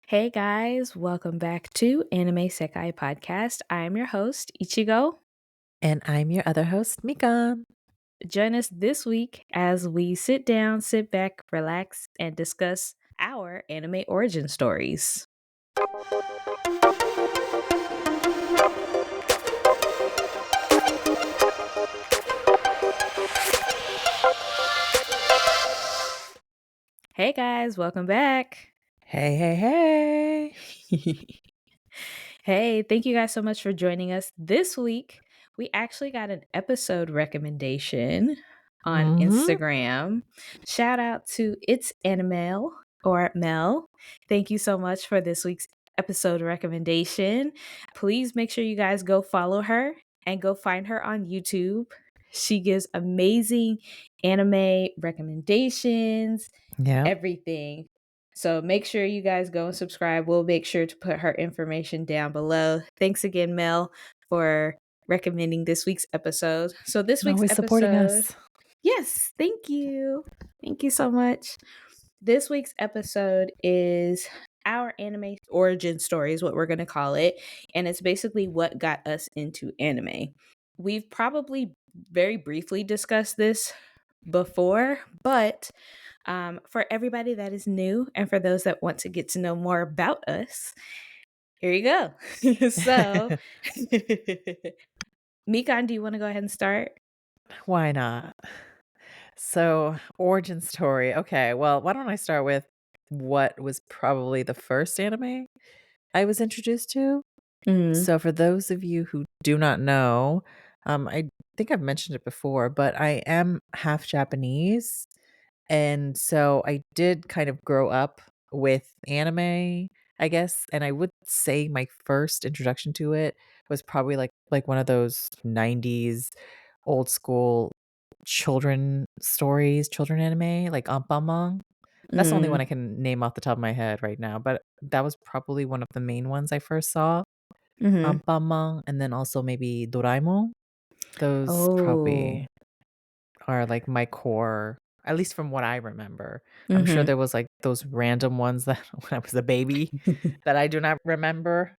Hey guys, welcome back to Anime Sekai Podcast. I am your host, Ichigo. And I'm your other host, Mika. Join us this week as we sit down, sit back, relax, and discuss our anime origin stories. Hey guys, welcome back. Hey, hey, hey. Hey, thank you guys so much for joining us this week. We actually got an episode recommendation on hmm Instagram. Shout out to It's Animal or Mel. Thank you so much for this week's episode recommendation. Please make sure you guys go follow her and go find her on YouTube. She gives amazing anime recommendations, Yep. everything. So make sure you guys go and subscribe. We'll make sure to put her information down below. Thanks again, Mel, for recommending this week's episode. So this week's Always supporting episode, us. yes, thank you. Thank you so much. This week's episode is our anime origin story, is what we're going to call it. And it's basically what got us into anime. We've probably very briefly discussed this before, but for everybody that is new and for those that want to get to know more about us, here you go. So, Mikan, do you want to go ahead and start? Why not? So, origin story. Okay, well, why don't I start with what was probably the first anime I was introduced to? Mm, So, for those of you who do not know, I think I've mentioned it before, but I am half Japanese. And so I did kind of grow up with anime, I guess, and I would say my first introduction to it was probably like one of those 90s old school children stories, children anime, like Anpanman. That's the only one mm, I can name off the top of my head right now, but that was probably one of the main ones I first saw. mm-hmm. Anpanman and then also maybe Doraemon. Those Oh, probably are like my core, at least from what I remember. I'm sure mm-hmm. there was like those random ones that when I was a baby that I do not remember.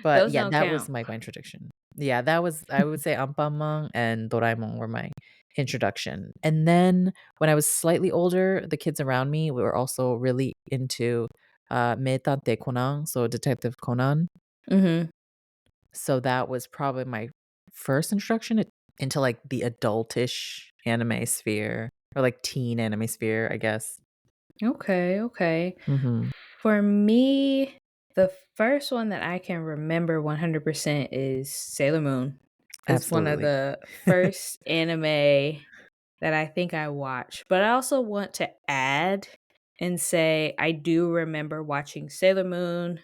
But Those yeah, don't that was count. my introduction. Yeah, that was I would say Anpanman and Doraemon were my introduction. And then when I was slightly older, the kids around me were also really into Meitante Conan, so Detective Conan. Mm-hmm. So that was probably my first introduction into like the adultish anime sphere or like teen anime sphere, I guess. Okay, okay. Mhm. For me, the first one that I can remember 100% is Sailor Moon. It's one of Absolutely. the first anime that I think I watched. But I also want to add and say I do remember watching Sailor Moon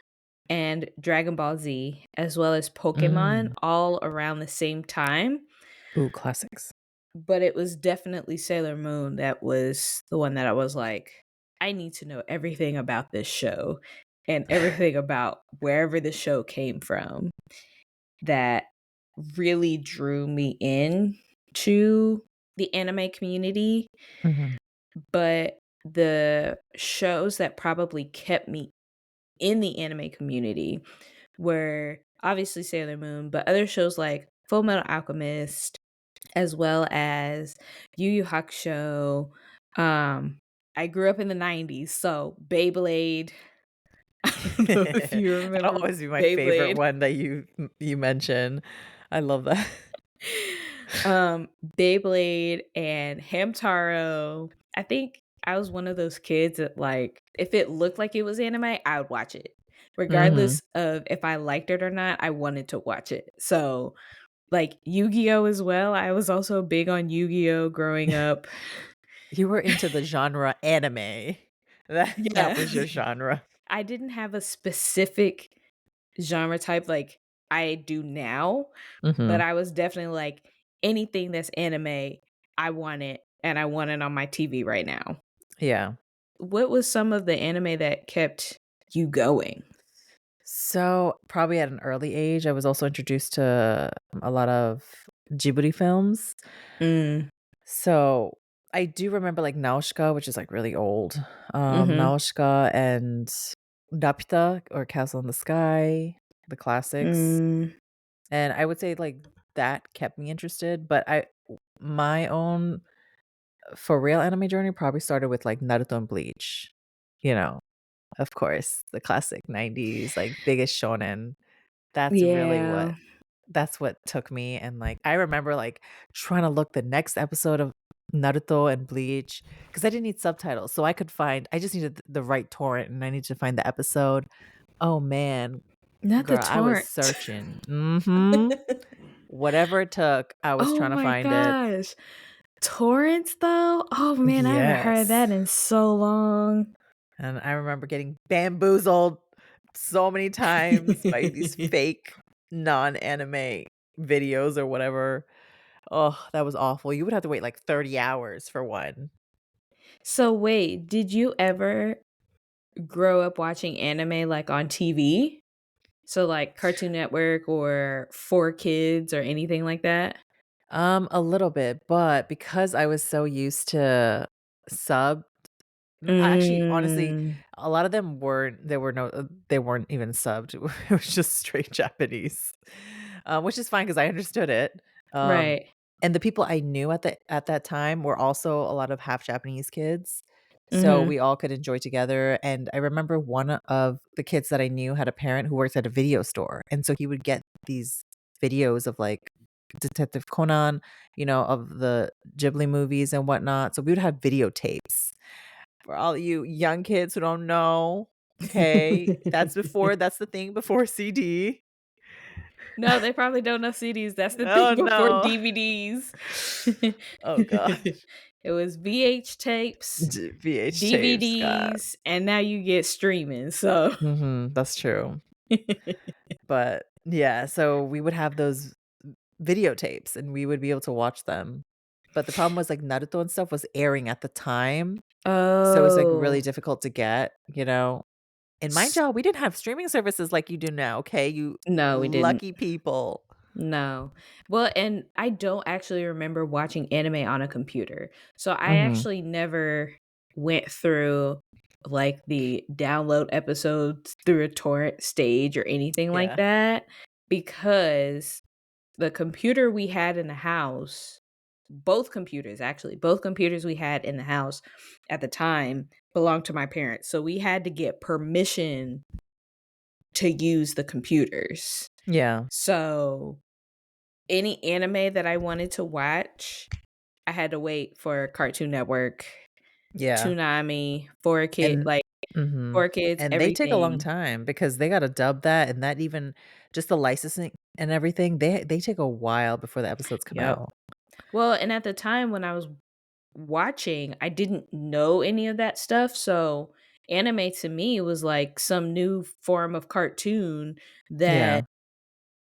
and Dragon Ball Z, as well as Pokemon, Mm. all around the same time. Ooh, classics. But it was definitely Sailor Moon that was the one that I was like, I need to know everything about this show and everything about wherever the show came from, that really drew me in to the anime community. Mhm. But the shows that probably kept me in the anime community were obviously Sailor Moon, but other shows like Full Metal Alchemist, as well as Yu Yu Hakusho. Um, I grew up in the 90s, so Beyblade. I don't know if you That'll remember always be my favorite Beyblade. one that you mention. I love that. Beyblade and Hamtaro. I think I was one of those kids that, like, if it looked like it was anime, I would watch it. Mhm. Regardless of if I liked it or not, I wanted to watch it. So, like Yu-Gi-Oh as well. I was also big on Yu-Gi-Oh growing up. You were into the genre anime. That Yeah. was your genre. I didn't have a specific genre type like I do now, but Mhm. I was definitely like anything that's anime, I want it and I want it on my TV right now. Yeah. What was some of the anime that kept you going? So, probably at an early age, I was also introduced to a lot of Ghibli films. Mm, So, I do remember, like, Nausicaa, which is, like, really old. mhm, Nausicaa and Dapita or Castle in the Sky, the classics. Mm, And I would say, like, that kept me interested, but my own for real anime journey probably started with, like, Naruto and Bleach, you know, of course, the classic 90s, like, biggest shonen. That's really yeah. that's what took me, and, like, I remember, like, trying to look the next episode of Naruto and Bleach because I didn't need subtitles, so I just needed the right torrent, and I needed to find the episode. Oh, man, Not the girl, I was torrent. searching. Mhm. Whatever it took, I was Oh trying to my find it. gosh. Torrents though? Oh man, I haven't heard Yes. that in so long. And I remember getting bamboozled so many times by these fake non-anime videos or whatever. Oh, that was awful. You would have to wait like 30 hours for one. So wait, did you ever grow up watching anime like on TV? So like Cartoon Network or 4 Kids or anything like that? A little bit, but because I was so used to sub actually, honestly, Mm, a lot of them weren't there were no they weren't even subbed. It was just straight Japanese, which is fine because I understood it. Um, right. and the people I knew at that time were also a lot of half Japanese kids, so Mhm. we all could enjoy together. And I remember one of the kids that I knew had a parent who worked at a video store, and so he would get these videos of like Detective Conan, of the Ghibli movies and whatnot. So we would have videotapes for all you young kids who don't know, okay, that's the thing before CD. No, they probably don't know CDs. That's the Oh, thing before no. DVDs. Oh, god. It was VH tapes, VH tapes, god. DVDs, and now you get streaming. So Mhm, that's true. But, yeah, so we would have those videotapes, and we would be able to watch them. But the problem was, like, Naruto and stuff was airing at the time, so it's, like, really Oh. difficult to get. And mind S y'all, we didn't have streaming services like you do now, okay, you No, we didn't. lucky people. No. Well, and I don't actually remember watching anime on a computer. So I Mhm. actually never went through like the download episodes through a torrent stage or anything like Yeah. that because the computer we had in the house, both computers we had in the house at the time belonged to my parents. So we had to get permission to use the computers. Yeah. So any anime that I wanted to watch, I had to wait for Cartoon Network, Yeah. Toonami, 4Kid And like mhm. 4Kids, And they take a long everything. time because they gotta dub that and that even just the licensing and everything, they take a while before the episodes come Yep. out. Well, and at the time when I was watching, I didn't know any of that stuff, so anime to me was like some new form of cartoon that Yeah.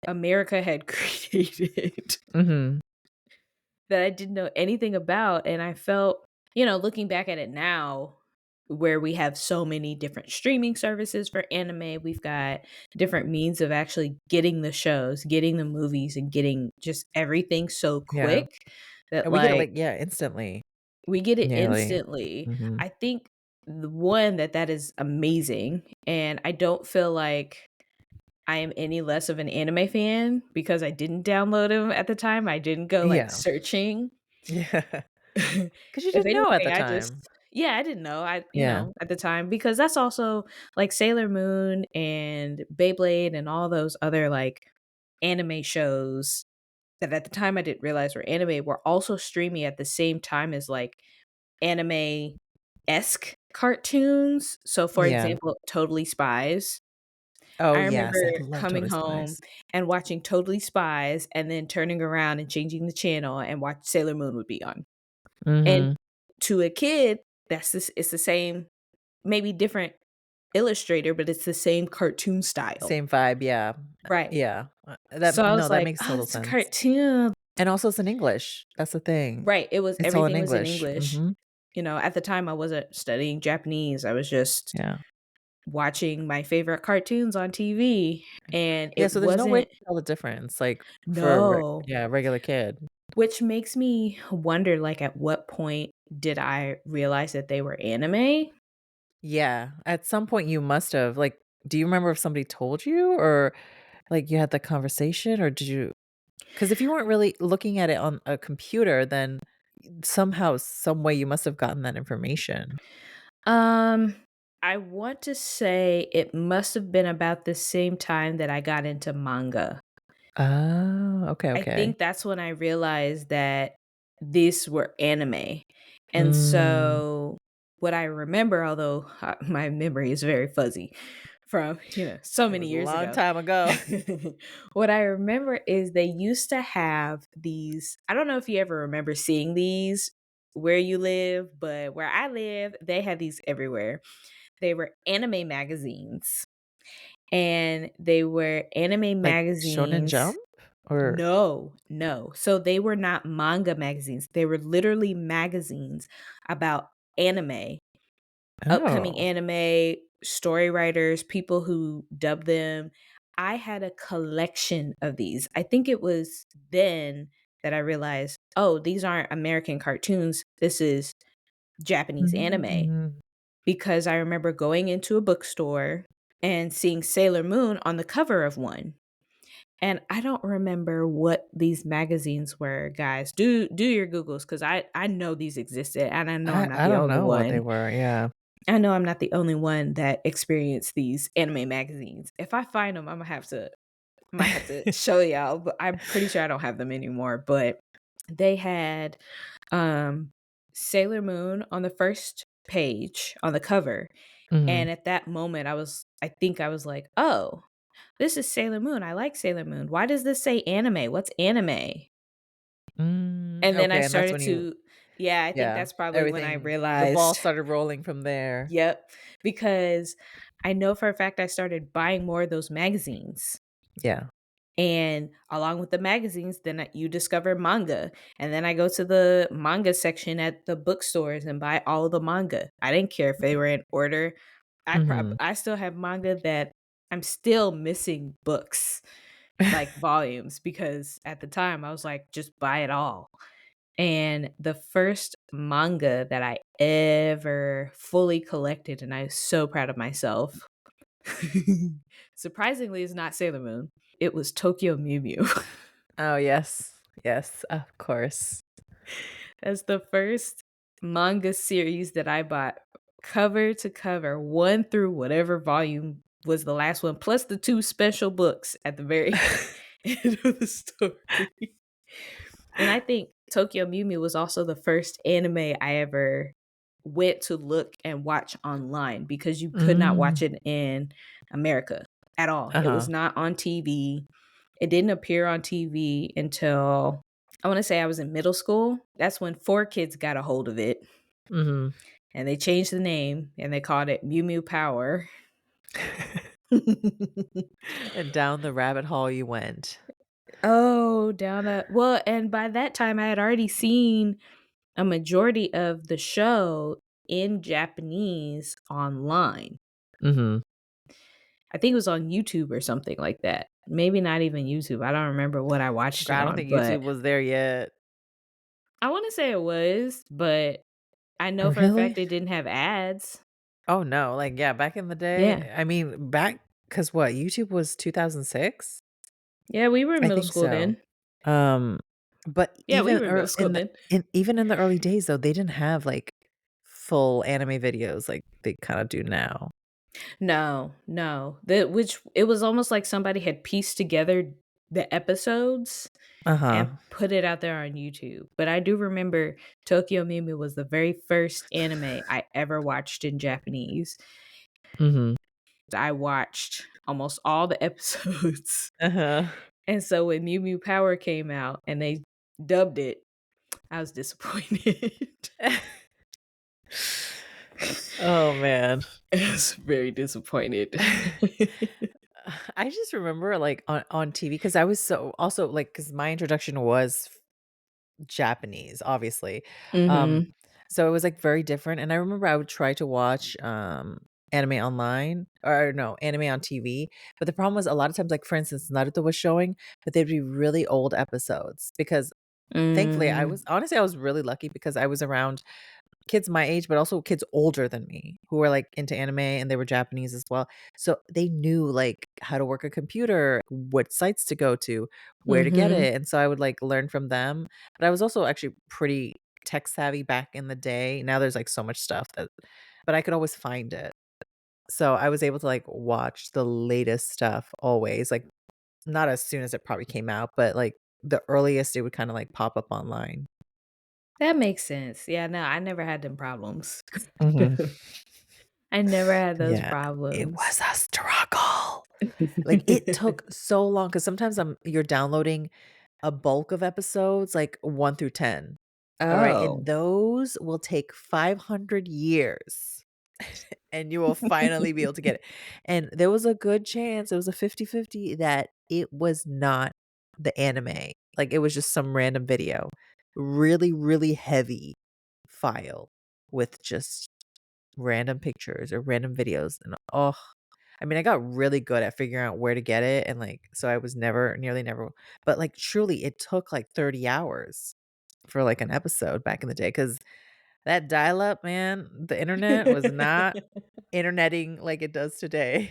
America had created. Mhm. That I didn't know anything about, and I felt, looking back at it now, where we have so many different streaming services for anime, we've got different means of actually getting the shows, getting the movies, and getting just everything so Yeah. quick that, And we get it, like, like, yeah, instantly, we get it nearly. instantly. Mhm. I think the one that is amazing, and I don't feel like I am any less of an anime fan because I didn't download them at the time. I didn't go, like, Yeah. searching. Yeah. 'Cause you If didn't know at anything, the I just time. yeah, I didn't know. Yeah. At the time because that's also like Sailor Moon and Beyblade and all those other, like, anime shows that at the time I didn't realize were anime were also streaming at the same time as, like, anime-esque cartoons. So, for Yeah. example, Totally Spies. Oh, I remember yes, I love coming Totally home Spies. and watching Totally Spies and then turning around and changing the channel and watch Sailor Moon would be on. And Mhm. to a kid, it's the same, maybe different illustrator, but it's the same cartoon style. Same vibe, yeah. Right. Yeah. So I was That like, makes "Oh, total it's a sense. cartoon." And also it's in English, that's the thing. Right, it was It's all in everything was in English. English. Mhm. At the time, I wasn't studying Japanese, I was just Yeah. watching my favorite cartoons on TV, and Yeah, it so there's no way to wasn't tell the difference, like, for No. regular kid. Which makes me wonder, like, at what point did I realize that they were anime? Yeah, at some point you must have, like do you remember if somebody told you, or, like, you had the conversation, or did you? Because if you weren't really looking at it on a computer, then somehow, some way you must have gotten that information. Um, I want to say it must have been about the same time that I got into manga. Oh, okay, I okay. think that's when I realized that these were anime. And Mm, so what I remember, although my memory is very fuzzy from, so it many was a years long ago. time ago. What I remember is they used to have these, I don't know if you ever remember seeing these where you live, but where I live, they had these everywhere. They were anime magazines, and they were anime Like, Shonen magazines. Jump? Or No, no. So they were not manga magazines. They were literally magazines about anime, upcoming oh. anime, story writers, people who dub them. I had a collection of these. I think it was then that I realized, oh, these aren't American cartoons. This is Japanese anime. Mhm. Because I remember going into a bookstore and seeing Sailor Moon on the cover of one. And I don't remember what these magazines were, guys. Do your Googles, because I know these existed, and I know I'm not I the don't only know what they one. were, yeah. I know I'm not the only one that experienced these anime magazines. If I find them, I might have to show y'all, but I'm pretty sure I don't have them anymore. But they had um Sailor Moon on the first page on the cover. Mhm. And at that moment I think I was like, "Oh, this is Sailor Moon. I like Sailor Moon. Why does this say anime? What's anime?" And then I Okay, and that's started when you to, yeah, I think yeah, that's probably when I the ball realized, started rolling from there. yep, because I know for a fact I started buying more of those magazines. Yeah. And along with the magazines, then you discover manga. And then I go to the manga section at the bookstores and buy all the manga. I didn't care if they were in order. Mhm. I still have manga that I'm still missing books, like volumes, because at the time I was like, just buy it all. And the first manga that I ever fully collected, and I was so proud of myself, surprisingly, is not Sailor Moon. It was Tokyo Mew Mew. Oh, yes. Yes, of course. That's the first manga series that I bought cover to cover, one through whatever volume was the last one, plus the two special books at the very end of the story. And I think Tokyo Mew Mew was also the first anime I ever went to look and watch online, because you could not watch Mm. it in America at all. It was Uh-huh. not on TV. It didn't appear on TV until, I want to say, I was in middle school. That's when 4 Kids got a hold of it, Mhm. and they changed the name and they called it Mew Mew Power. And down the rabbit hole you went. Oh, down a well, and by that time I had already seen a majority of the show in Japanese online. Mhm. I think it was on YouTube or something like that. Maybe not even YouTube. I don't remember what I watched it I don't on, think but YouTube was there yet. I want to say it was, but I know for a fact Really? it didn't have ads. Oh, no, like, yeah, back in the Yeah. day, I mean, because what, YouTube was 2006? Yeah, we were in I middle think school so. then. Um, but Yeah, we were in middle school then. even in the early days, though, they didn't have, like, full anime videos like they kinda do now. No, no. Which it was almost like somebody had pieced together the episodes and Uh-huh. put it out there on YouTube. But I do remember Tokyo Mew was the very first anime I ever watched in Japanese. Mhm. I watched almost all the episodes. Uh-huh. And so when Mew Mew Power came out and they dubbed it, I was disappointed. Oh, man. I was very disappointed. I just remember, like, on TV, because I was so also, like, because my introduction was Japanese, obviously. Um, Mhm. so it was, like, very different, and I remember I would try to watch, anime online, or no, anime on TV, but the problem was a lot of times, like, for instance, Naruto was showing, but they'd be really old episodes, because thankfully, Mm. I was really lucky because I was around kids my age, but also kids older than me who were, like, into anime, and they were Japanese as well. So they knew, like, how to work a computer, what sites to go to, where to get Mhm. it, and so I would, like, learn from them. But I was also actually pretty tech savvy back in the day. Now there's, like, so much stuff that but I could always find it. So I was able to, like, watch the latest stuff always, like, not as soon as it probably came out, but, like, the earliest it would kinda, like, pop up online. That makes sense. Yeah, no, I never had them problems. Mhm. I never had those Yeah. It problems. was a struggle. Like, it took so long because sometimes you're downloading a bulk of episodes, like 1 through 10. Alright, and Oh. those will take 500 years, and you will finally be able to get it. And there was a good chance, it was a 50-50 that it was not the anime. Like, it was just some random video. Really, really heavy file with just random pictures or random videos, and, oh, I mean, I got really good at figuring out where to get it, and, like, so I was nearly never but, like, truly, it took, like, 30 hours for, like, an episode back in the day because that dial-up, man, the internet was not interneting like it does today.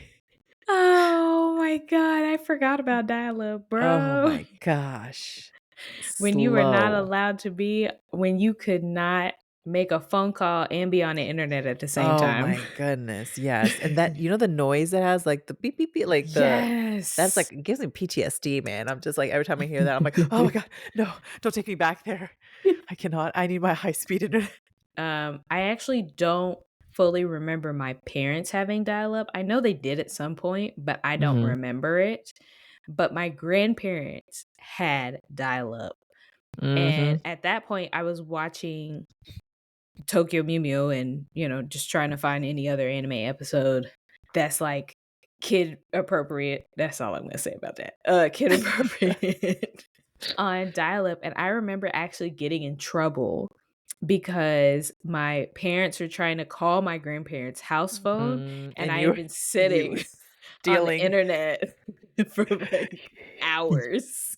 Oh my god, I forgot about dial-up, Oh bro. my gosh. When you were not Slow. allowed to be when you could not make a phone call and be on the internet at the same Oh time. my goodness, yes, and that the noise it has, like, the beep, beep, beep, like, that's, like Yes. it gives me PTSD, man. I'm just like, every time I hear that, I'm like, "Oh my god, no, don't take me back there. I cannot. I need my high speed internet." I actually don't fully remember my parents having dial-up. I know they did at some point, but I don't Mhm, remember it. But my grandparents had dial-up, and mhm. at that point, I was watching Tokyo Mew Mew and, just trying to find any other anime episode that's, like, kid appropriate. That's all I'm gonna say about that. Kid appropriate on dial-up, and I remember actually getting in trouble because my parents were trying to call my grandparents' house phone, and And I had you been you were sitting on the stealing. internet for, like, hours.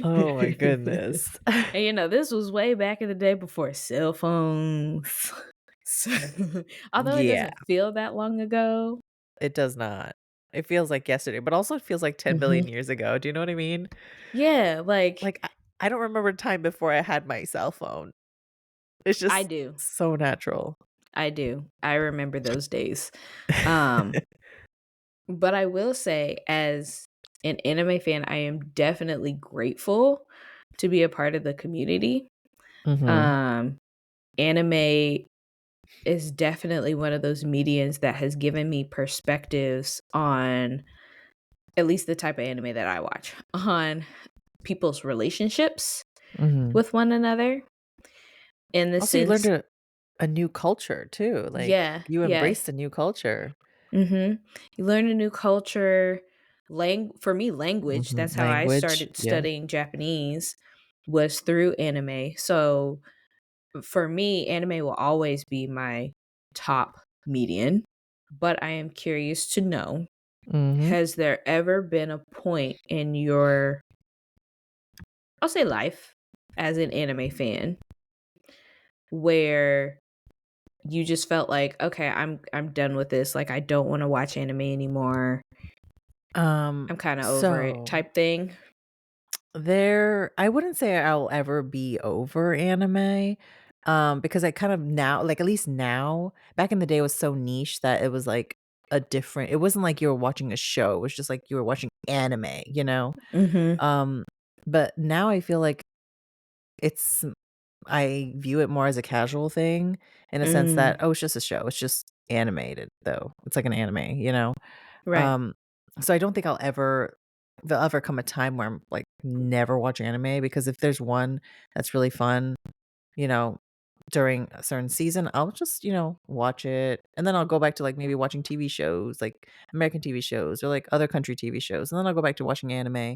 Oh my goodness. And, this was way back in the day before cell phones. So, although it Yeah, doesn't feel that long ago. it does not. It feels like yesterday, but also it feels like 10 billion Mhm. years ago. Do you know what I mean? Yeah, like, Like, I don't remember a time before I had my cell phone. It's I just do. so natural. I do. I remember those days. Um, but I will say as an anime fan, I am definitely grateful to be a part of the community. Mhm, Um, Anime is definitely one of those mediums that has given me perspectives on at least the type of anime that I watch, on people's relationships mhm. with one another in the Also, you learned sense. a new culture too, like, Yeah, you yes. embraced a new culture. Mhm. You learn a new culture, for me, language, Mhm, that's how I language, started yeah. studying Japanese, was through anime. So, for me, anime will always be my top median, but I am curious to know, Mhm. has there ever been a point in your, I'll say, life as an anime fan where you just felt like, "Okay, I'm done with this, like, I don't wanna watch anime anymore. I'm kinda over it," So type thing? I wouldn't say I'll ever be over anime, because I kind of now like, at least now back in the day, it was so niche that it was, like, it wasn't like you were watching a show, it was just like you were watching anime, you know? Mhm. Um, but now I feel like it's I view it more as a casual thing in a sense that, Mm. "Oh, it's just a show, it's just animated, though. It's like an anime," you know? Right. Um, so I don't think there'll ever come a time where I'm, like, never watch anime because if there's one that's really fun, you know, during a certain season, I'll just, watch it, and then I'll go back to, like, maybe watching TV shows, like American TV shows or, like, other country TV shows, and then I'll go back to watching anime.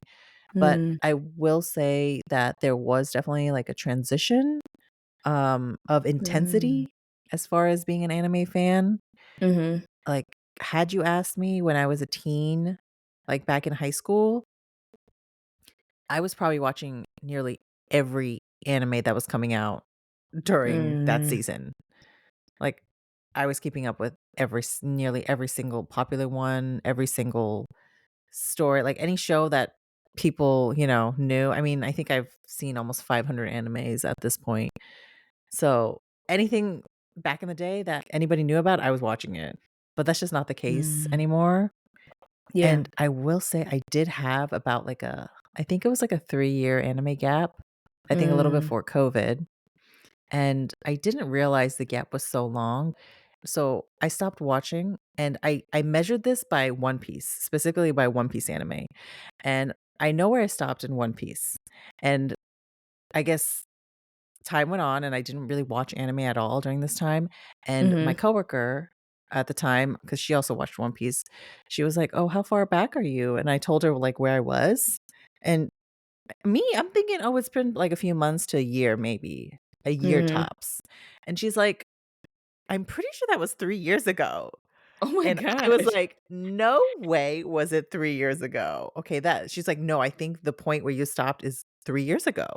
But Mm. I will say that there was definitely, like, a transition, of Mm. intensity as far as being an anime fan. Mhm. Like, had you asked me when I was a teen, like, back in high school, I was probably watching nearly every anime that was coming out. during that Mm. season. Like, I was keeping up with nearly every single popular one, every single story, like, any show that people, knew. I mean, I think I've seen almost 500 animes at this point. So, anything back in the day that anybody knew about, I was watching it. But that's just not the case Mm. anymore. Yeah. And I will say I did have about I think it was like a 3-year anime gap, I think a little Mm. before COVID, and I didn't realize the gap was so long. So, I stopped watching, and I measured this by One Piece, specifically by One Piece anime, and I know where I stopped in One Piece, and I guess time went on and I didn't really watch anime at all during this time, and my Mhm. coworker at the time, because she also watched One Piece, she was like, "Oh, how far back are you?" And I told her, like, where I was, and I'm thinking, "Oh, it's been, like, a few months to a year, maybe. A year Mhm. tops." And she's like, "I'm pretty sure that was 3 years ago." Oh my And I was gosh. like, "No way was it 3 years ago." Okay, that she's like, "No, I think the point where you stopped is 3 years ago."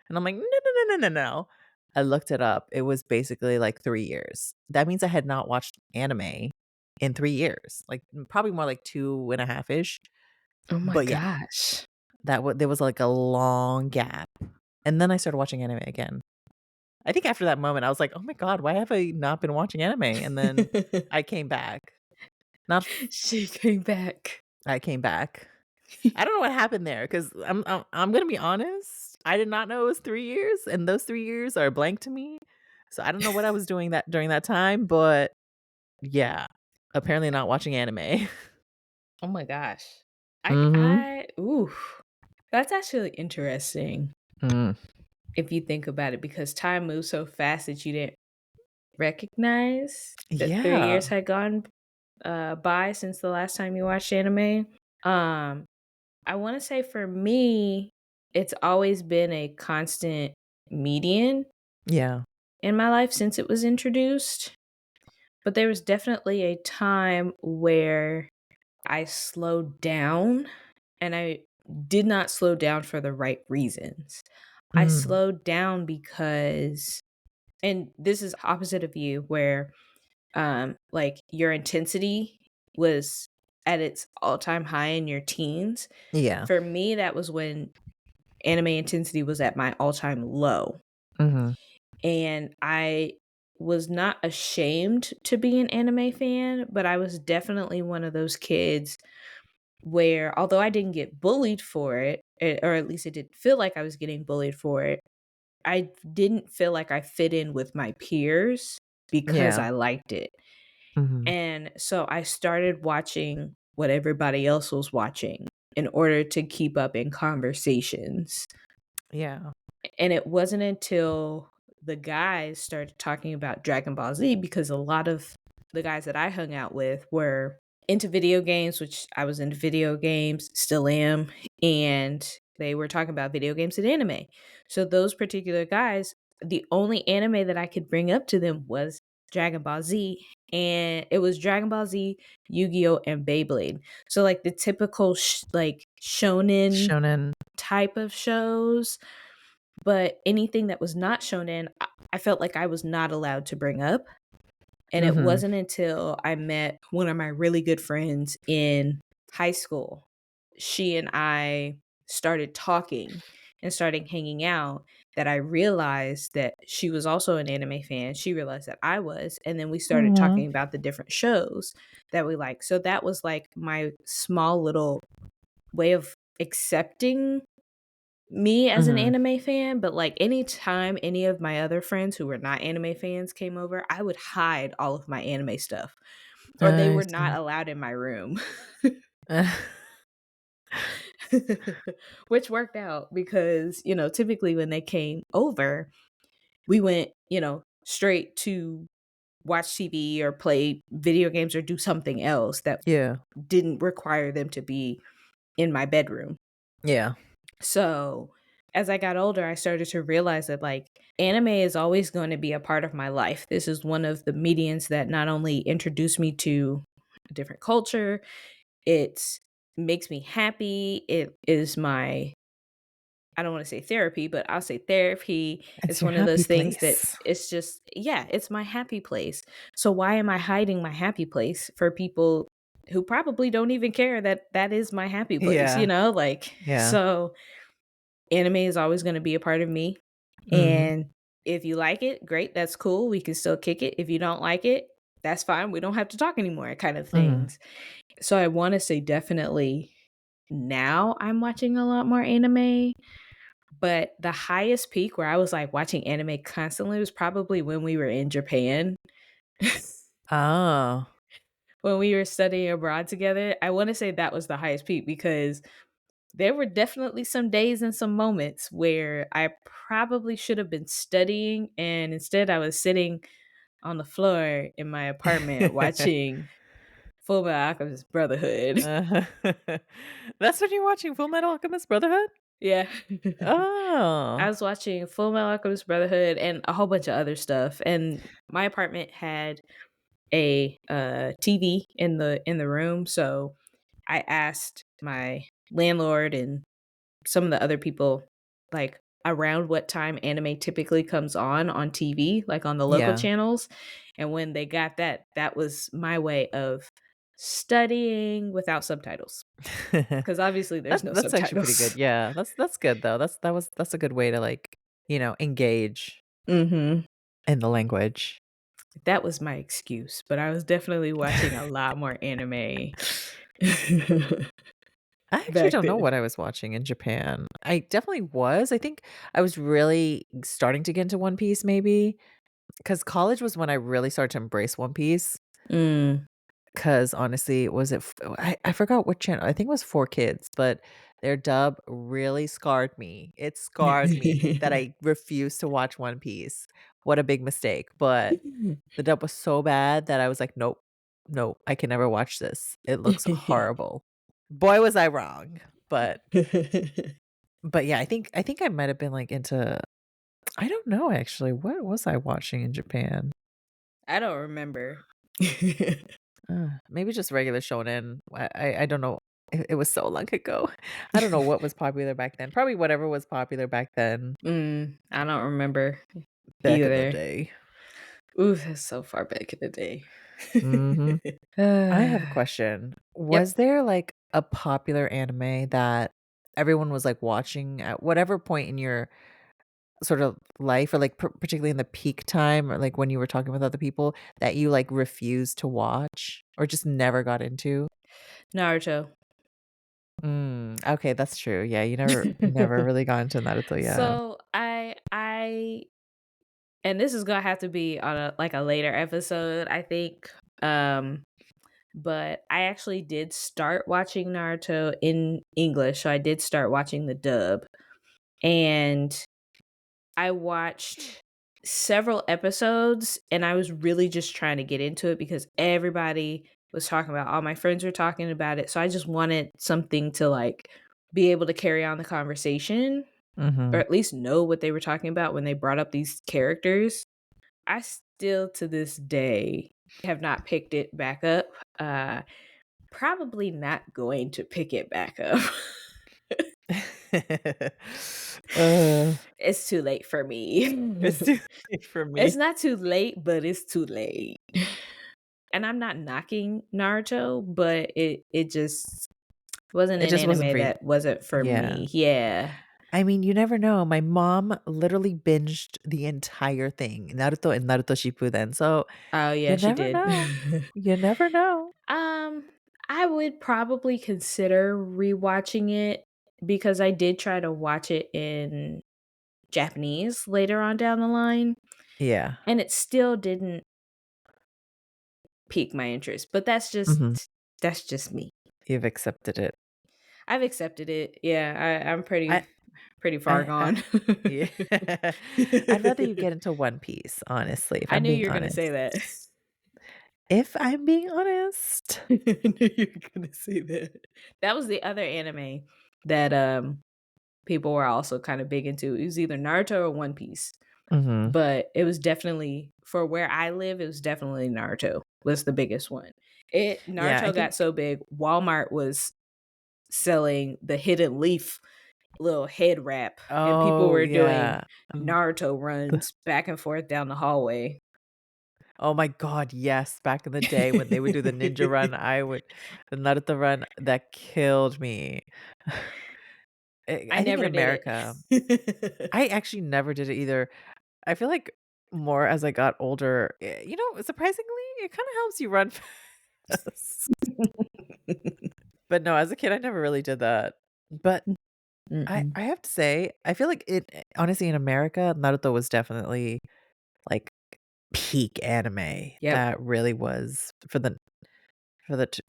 And I'm like, "No, no, no, no, no, no." I looked it up. It was basically like 3 years. That means I had not watched anime in 3 years, like, probably more like 2 and a half ish. Oh my But yeah, gosh. there was like a long gap. And then I started watching anime again. I think after that moment, I was like, "Oh my god, why have I not been watching anime?" And then I came back. Not She came back. I came back. I don't know what happened there because I'm gonna be honest. I did not know it was 3 years, and those 3 years are blank to me. So I don't know what I was doing that during that time, but yeah, apparently not watching anime. Oh my gosh. Mhm. I ooh, that's actually interesting Mm. if you think about it because time moves so fast that you didn't recognize that 3 years Yeah. had gone, by since the last time you watched anime. Um, I wanna say for me, it's always been a constant median Yeah. in my life since it was introduced, but there was definitely a time where I slowed down, and I did not slow down for the right reasons. I Mm. slowed down because and this is opposite of you where, like, your intensity was at its all-time high in your teens. Yeah. For me, that was when anime intensity was at my all-time low, Mhm. and I was not ashamed to be an anime fan, but I was definitely one of those kids where although I didn't get bullied for it, or at least it didn't feel like I was getting bullied for it, I didn't feel like I fit in with my peers because Yeah. I liked it. Mhm. And so I started watching what everybody else was watching in order to keep up in conversations. Yeah. And it wasn't until the guys started talking about Dragon Ball Z because a lot of the guys that I hung out with were into video games, which I was into video games, still am, and they were talking about video games and anime. So those particular guys, the only anime that I could bring up to them was Dragon Ball Z, and it was Dragon Ball Z, Yu-Gi-Oh, and Beyblade. So like the typical like shonen Shonen. type of shows, but anything that was not shonen, I felt like I was not allowed to bring up. And it Mhm. wasn't until I met one of my really good friends in high school. She and I started talking and started hanging out that I realized that she was also an anime fan. She realized that I was. And then we started Aw. talking about the different shows that we like. So that was like my small little way of accepting me as an Mhm. anime fan, but, like, anytime any of my other friends who were not anime fans came over, I would hide all of my anime stuff, or they I were not see. allowed in my room, which worked out because, typically when they came over, we went, straight to watch TV or play video games or do something else that Yeah. didn't require them to be in my bedroom. Yeah. So, as I got older, I started to realize that like anime is always going to be a part of my life. This is one of the mediums that not only introduced me to a different culture, it makes me happy. It is my I don't want to say therapy, but I'll say therapy. It's It's your one of happy those things that place. it's just, yeah, it's my happy place. So why am I hiding my happy place for people who probably don't even care that that is my happy place, you Yeah, know? Like, yeah. so anime is always going to be a part of me. Mhm, And if you like it, great, that's cool. We can still kick it. If you don't like it, that's fine. We don't have to talk anymore, kind of mhm. things. So I want to say definitely now I'm watching a lot more anime, but the highest peak where I was like watching anime constantly was probably when we were in Japan. Oh. When we were studying abroad together, I want to say that was the highest peak because there were definitely some days and some moments where I probably should have been studying, and instead I was sitting on the floor in my apartment watching Full Metal Alchemist Brotherhood. Uh That's when you're watching Full Metal Alchemist Brotherhood? Yeah. I Oh. was watching Full Metal Alchemist Brotherhood and a whole bunch of other stuff, and my apartment had a, TV in the room, so I asked my landlord and some of the other people, like, around what time anime typically comes on TV, like, on the local Yeah. channels, and when they got that, that was my way of studying without subtitles, because obviously there's no That's actually pretty good. subtitles. Yeah, that's good though. That's a good way to, like, engage Mhm. in the language. That was my excuse, but I was definitely watching a lot more anime I actually back don't know then. what I was watching in Japan. I definitely was. I think I was really starting to get into One Piece maybe, because college was when I really started to embrace One Piece. Mm. 'Cause honestly, was it f I forgot what channel, I think it was 4 Kids, but their dub really scarred me. It scarred me that I refused to watch One Piece. What a big mistake, but the dub was so bad that I was like, "Nope, nope, I can never watch this. It looks horrible." Boy, was I wrong, but yeah, I think I might have been, like, into I don't know actually, what was I watching in Japan? I don't remember. Maybe just regular shonen. I don't know. It was so long ago. I don't know what was popular back then. Probably whatever was popular back then, I don't remember back in the either. day. Ooh, that's so far back in the day. Mhm. I have a question. Yep. Was there, like, a popular anime that everyone was, like, watching at whatever point in your sort of life, or, like, particularly in the peak time, or, like, when you were talking with other people that you, like, refused to watch or just never got into? Naruto. Okay, that's true. Yeah, you never really got into Naruto, yeah. So I and this is gonna have to be on a like a later episode, I think. Um, but I actually did start watching Naruto in English, so I did start watching the dub, and I watched several episodes, and I was really just trying to get into it because everybody was talking about, all my friends were talking about it, so I just wanted something to like be able to carry on the conversation, or Mhm. at least know what they were talking about when they brought up these characters. I still to this day have not picked it back up. Probably not going to pick it back up. Uh, It's too late for me. it's too late for It's me. not too late, but it's too late. And I'm not knocking Naruto, but it just wasn't It an just wasn't anime for you. that wasn't for Yeah. me. Yeah. I mean, you never know. My mom literally binged the entire thing, Naruto and Naruto Shippuden, so Oh yeah, you she never did. know. You never know. um, I would probably consider rewatching it because I did try to watch it in Japanese later on down the line, Yeah. and it still didn't pique my interest. But Mhm. that's just me. You've accepted it. I've accepted it. Yeah, I'm I pretty far I gone. yeah. I'd rather you get into One Piece, honestly, if I I'm knew being you were gonna say honest. that. If I'm being honest. I knew you were gonna say that. That was the other anime that people were also kind of big into. It was either Naruto or One Piece, Mhm. but it was definitely for where I live. It was definitely Naruto was the biggest one. It Yeah, I Naruto got think so big, Walmart was selling the hidden leaf little head wrap, and people Oh, were doing yeah. And Naruto the runs back and forth down the hallway. oh my god, yes, back in the day when they would do the ninja run, the Naruto run, that killed me. I I think in never did America it. I actually never did it either. I feel like more as I got older, surprisingly, it kinda helps you run fast. But no, as a kid, I never really did that. But Mm-mm. I have to say, I feel like honestly, in America, Naruto was definitely, like, peak anime. Yep. That really was for the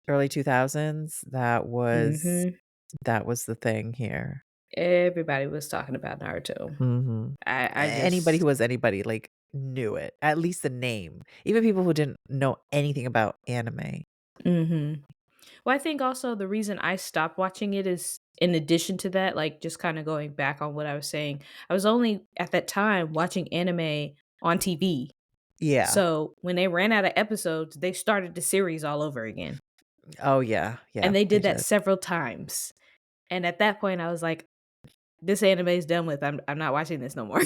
early 2000s, Mhm. that was the thing here. Everybody was talking about Naruto. Mhm. I Anybody who just was anybody, like, knew it, at least the name, even people who didn't know anything about anime. Mhm. Well, I think also the reason I stopped watching it is in addition to that, like, just kinda going back on what I was saying, I was only at that time watching anime on TV. Yeah. So, when they ran out of episodes, they started the series all over again, Oh, yeah, and yeah, they they did that did. several times, and at that point, I was like, "This anime is done with, I'm not watching this no more."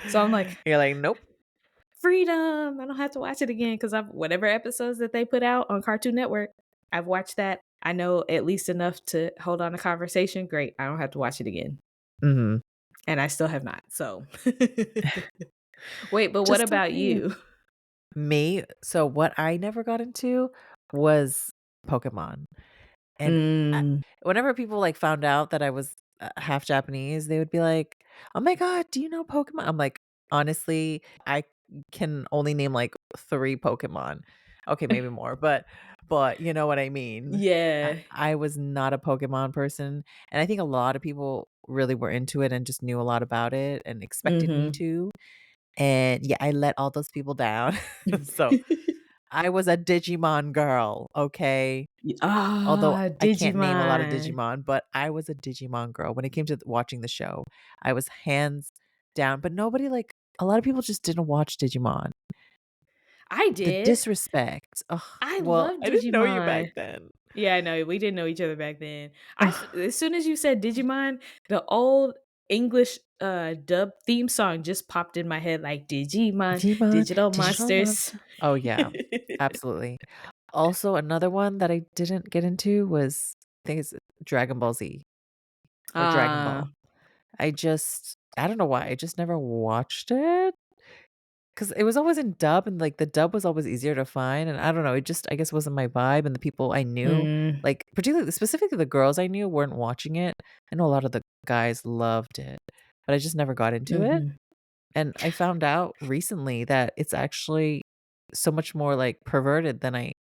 So, I'm like, You're like, "Nope." "Freedom, I don't have to watch it again because 'cause I've whatever episodes that they put out on Cartoon Network, I've watched that. I know at least enough to hold on a conversation, great, I don't have to watch it again." Mhm. And I still have not, so Wait, but what Just like about me. you? Me? So what I never got into was Pokemon, and I Mm, whenever people, like, found out that I was, half Japanese, they would be like, "Oh my god, do you know Pokemon?" I'm like, "Honestly, I can only name, like, 3 Pokemon." Okay, maybe more, but you know what I mean. yeah. I was not a Pokemon person, and I think a lot of people really were into it and just knew a lot about it and expected me Mhm. to, and yeah, I let all those people down. So I was a Digimon girl, okay? Although I can't name a lot of Digimon. Digimon, but I was a Digimon girl. When it came to watching the show, I was hands down, but nobody like a lot of people just didn't watch Digimon. I The did. disrespect. Ugh, I well, love I didn't know you back Digimon. then. Yeah, I know, we didn't know each other back then. Ugh, As soon as you said Digimon, the old English, dub theme song just popped in my head like, "Digimon, Digimon, digital Digital monsters." Monster. Oh yeah, absolutely. Also, another one that I didn't get into was I think it's Dragon Ball Z or Dragon Ah, Ball. I don't know why, I just never watched it. 'Cause it was always in dub and, like, the dub was always easier to find, and I don't know, it just, I guess, wasn't my vibe, and the people I knew, mm, like, particularly specifically the girls I knew weren't watching it. I know a lot of the guys loved it, but I just never got into it, mhm. and I found out recently that it's actually so much more, like, perverted than I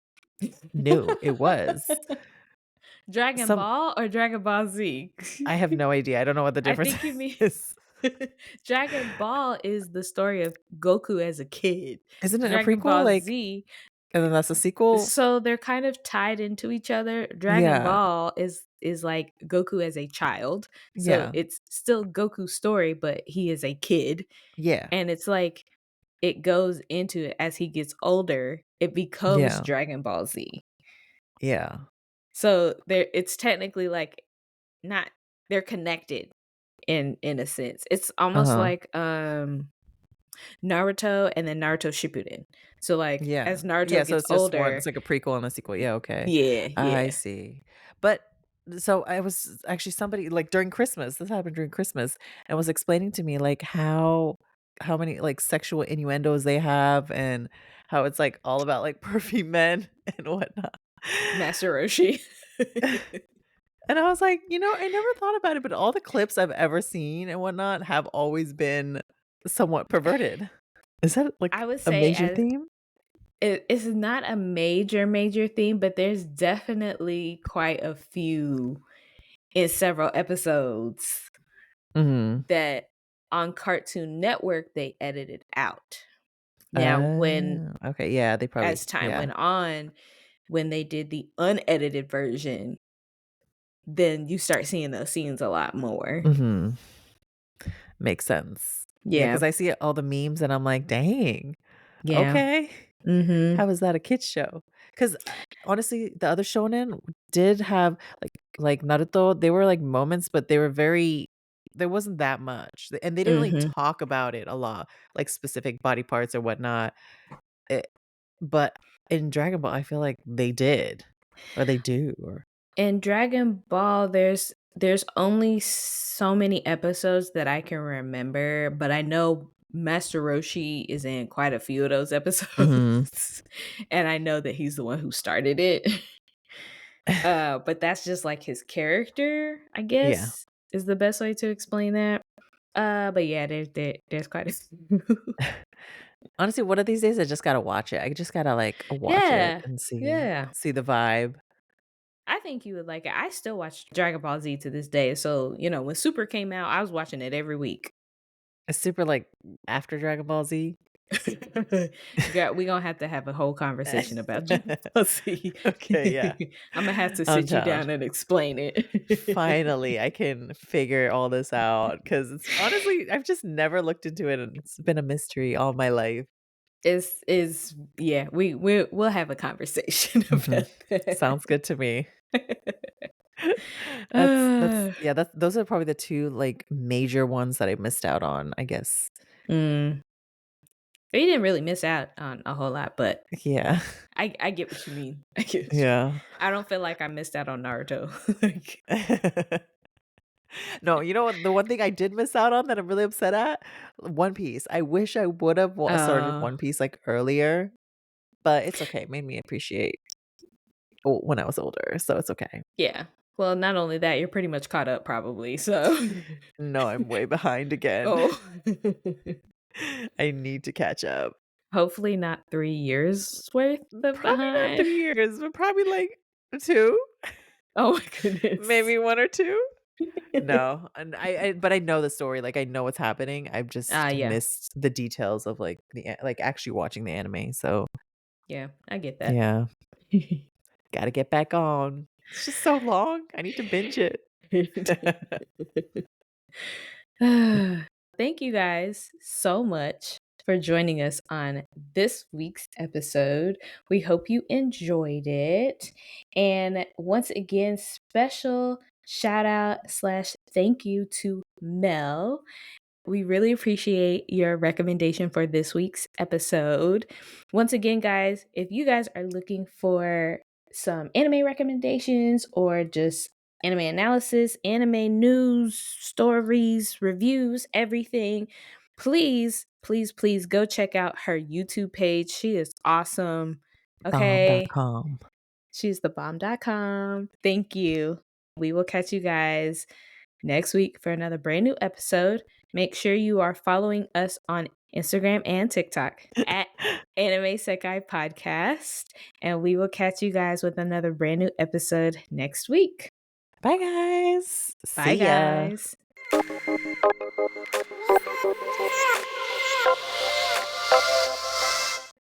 knew it was. Dragon Some Ball or Dragon Ball Z? I have no idea, I don't know what the I difference think you mean is. Dragon Ball is the story of Goku as a kid. Isn't it a Dragon prequel, Ball like Z, and then that's a sequel? so they're kind of tied into each other. Dragon Yeah, Ball is like Goku as a child. So yeah, it's still Goku's story, but he is a kid. yeah, And it's like it goes into it as he gets older, it becomes yeah, Dragon Ball Z. yeah. So there it's technically like not they're connected in a sense. It's almost Uh-huh. like Naruto and then Naruto Shippuden. So like Yeah. as Yeah, Naruto so gets it's just one it's older, like a prequel and a sequel. Yeah, okay. yeah, I yeah. see. But so I was actually somebody like during Christmas, this happened during Christmas, and was explaining to me like how many like sexual innuendos they have and how it's like all about like perfume men and whatnot. Master Roshi. And I was like, I never thought about it, but all the clips I've ever seen and whatnot have always been somewhat perverted. Is that like I would a say major as theme? it's not a major theme, but there's definitely quite a few in several episodes Mhm. that on Cartoon Network they edited out. Now, when Oh, okay, yeah, they probably as time yeah. went on, when they did the unedited version, then you start seeing those scenes a lot more. Mhm. Makes sense. Yeah, Yeah. because I see all the memes and I'm like, "Dang, Yeah. okay. Mhm. How is that a kids show?" 'Cause, honestly, the other shonen did have like like Naruto, they were like moments, but they were very there wasn't that much. And they didn't really Mhm. talk about it a lot, like specific body parts or whatnot. It, but in Dragon Ball, I feel like they did. Or they do. Or In Dragon Ball, there's only so many episodes that I can remember, but I know Master Roshi is in quite a few of those Mhm. episodes, and I know that he's the one who started it. But that's just like his character, I Yeah. guess, is the best way to explain that. But yeah, there's quite a few. Honestly, one of these days I just gotta watch it. I just gotta like watch it Yeah, and yeah. see the vibe. I think you would like it. I still watch Dragon Ball Z to this day. So, when Super came out, I was watching it every week. It's super like after Dragon Ball Z. Girl, we gonna have to have a whole conversation about Dragon Ball Z. Okay, yeah. I'm gonna have to I'm sit you down. down and explain it. Finally, I can figure all this out because it's honestly, I've just never looked into it and it's been a mystery all my life. Is yeah, we'll have a conversation Mhm. about that. Sounds good to me. That's Uh, yeah, those are probably the 2 like major ones that I missed out on, I guess. mm. You didn't really miss out on a whole lot, but Yeah. I get what you mean. I get what you mean. Yeah. I don't feel like I missed out on Naruto. Like, No, you know what? The one thing I did miss out on that I'm really upset at? One Piece. I wish I would have started uh, One Piece, like, earlier, but it's okay. It made me appreciate when I was older, so it's okay. yeah. Well, not only that, you're pretty much caught up probably, so No, I'm way behind again. Oh. I need to catch up. Hopefully not 3 years worth of Probably not behind. 3 years, but probably, like, 2, Oh my goodness. maybe 1 or 2. No, and but I know the story, like, I know what's happening. I've Ah, just yeah. missed the details of, like, like, actually watching the anime, so Yeah, I get that. yeah. Gotta get back on. It's just so long. I need to binge it. Thank you guys so much for joining us on this week's episode. We hope you enjoyed it. And once again, special shout out slash thank you to Mel. We really appreciate your recommendation for this week's episode. Once again, guys, if you guys are looking for some anime recommendations or just anime analysis, anime news, stories, reviews, everything, please, please, please go check out her YouTube page. She is awesome. Okay. Bomb.com. She's the bomb.com. Thank you. We will catch you guys next week for another brand new episode. Make sure you are following us on Instagram and TikTok at Anime Sekai Podcast. And we will catch you guys with another brand new episode next week. Bye, guys. Bye, See ya. guys.